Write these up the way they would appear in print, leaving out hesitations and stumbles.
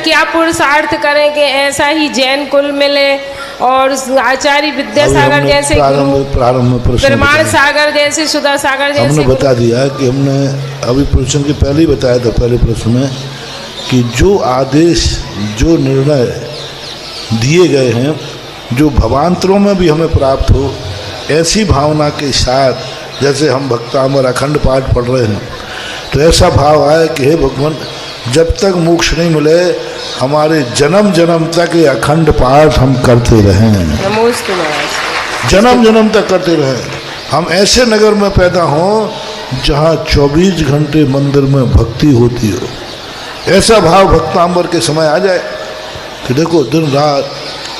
क्या पुरुषार्थ करें कि ऐसा ही जैन कुल मिले और आचार्य विद्यासागर जैसे प्रारंभ में प्रमाण सागर जैसे, सुधा सागर जैसे हमने बता दिया कि हमने अभी प्रश्न के पहले ही बताया था, पहले प्रश्न में, कि जो आदेश, जो निर्णय दिए गए हैं, जो भवांतरों में भी हमें प्राप्त हो, ऐसी भावना के साथ, जैसे हम भक्तामर अखंड पाठ पढ़ रहे हैं, तो ऐसा भाव आए कि हे भगवान, जब तक मोक्ष नहीं मिले हमारे जन्म जन्म तक ये अखंड पाठ हम करते रहें, जन्म जन्म तक करते रहें। हम ऐसे नगर में पैदा हों जहाँ 24 घंटे मंदिर में भक्ति होती हो। ऐसा भाव भक्तांबर के समय आ जाए कि देखो दिन रात,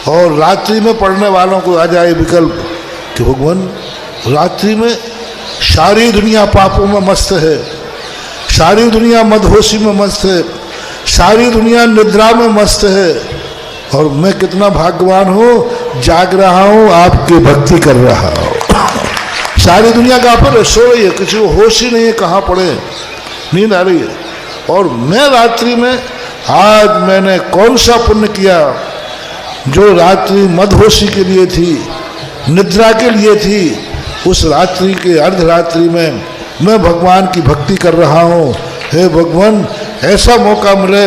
और रात्रि में पढ़ने वालों को आ जाए विकल्प कि भगवान रात्रि में सारी दुनिया पापों में मस्त है, सारी दुनिया मदहोशी में मस्त है, सारी दुनिया निद्रा में मस्त है, और मैं कितना भाग्यवान हूँ, जाग रहा हूँ, आपकी भक्ति कर रहा हूँ। सारी दुनिया कहाँ पर सो रही है, किसी को होश ही नहीं है, कहाँ पड़े, नींद आ रही है, और मैं रात्रि में, आज मैंने कौन सा पुण्य किया जो रात्रि मदहोशी के लिए थी, निद्रा के लिए थी, उस रात्रि के अर्धरात्रि में मैं भगवान की भक्ति कर रहा हूँ। हे भगवान, ऐसा मौका मिले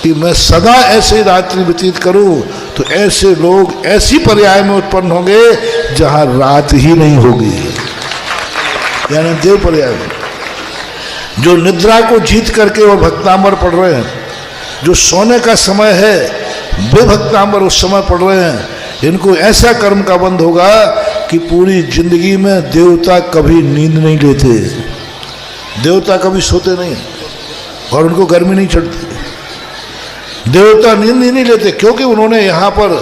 कि मैं सदा ऐसे रात्रि व्यतीत करूँ, तो ऐसे लोग ऐसी पर्याय में उत्पन्न होंगे जहाँ रात ही नहीं होगी, यानी देव पर्याय में, जो निद्रा को जीत करके और भक्तांबर पढ़ रहे हैं, जो सोने का समय है वे भक्तांबर उस समय पढ़ रहे हैं, इनको ऐसा कर्म का बंध होगा कि पूरी जिंदगी में देवता कभी नींद नहीं लेते, देवता कभी सोते नहीं, और उनको गर्मी नहीं चढ़ती, देवता नींद ही नहीं लेते, क्योंकि उन्होंने यहाँ पर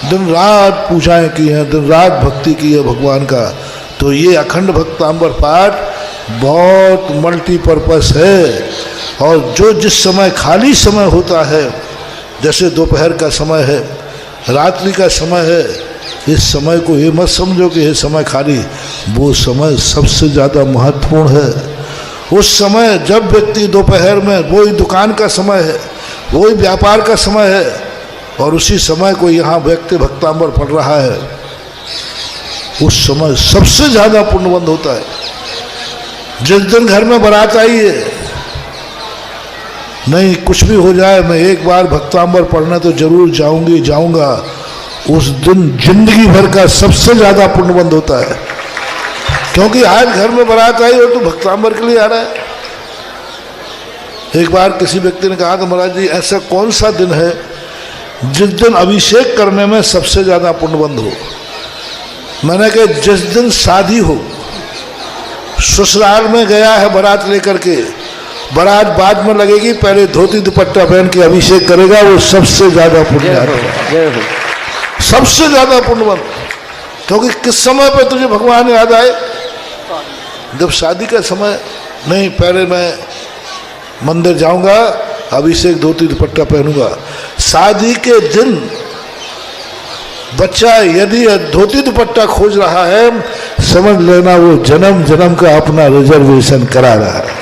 दिन रात पूजाएं की हैं, दिन रात भक्ति की है भगवान का। तो ये अखंड भक्तांबर पाठ बहुत मल्टीपर्पस है, और जो जिस समय खाली समय होता है, जैसे दोपहर का समय है, रात्रि का समय है, इस समय को ये मत समझो कि ये समय खाली, वो समय सबसे ज़्यादा महत्वपूर्ण है। उस समय जब व्यक्ति दोपहर में, वही दुकान का समय है, वही व्यापार का समय है, और उसी समय को यहाँ व्यक्ति भक्तांबर पढ़ रहा है, उस समय सबसे ज़्यादा पुण्यबंध होता है। जिस दिन घर में बारात आई है, नहीं कुछ भी हो जाए, मैं एक बार भक्तांबर पढ़ने तो जरूर जाऊंगा, उस दिन जिंदगी भर का सबसे ज्यादा पुण्यबंध होता है, क्योंकि आज घर में बारात आई और तो भक्तांबर के लिए आ रहा है। एक बार किसी व्यक्ति ने कहा कि महाराज जी, ऐसा कौन सा दिन है जिस दिन अभिषेक करने में सबसे ज्यादा पुण्यबंध हो? मैंने कहा जिस दिन शादी हो, ससुराल में गया है बारात लेकर के, बारात बाद में लगेगी, पहले धोती दुपट्टा पहन के अभिषेक करेगा, वो सबसे ज्यादा पुण्य, सबसे ज्यादा पुण्यवंत। क्योंकि किस समय पे तुझे भगवान याद आए? जब शादी का समय, नहीं पहले मैं मंदिर जाऊंगा, अभिषेक धोती दुपट्टा पहनूंगा। शादी के दिन बच्चा यदि धोती दुपट्टा खोज रहा है, समझ लेना वो जन्म जन्म का अपना रिजर्वेशन करा रहा है।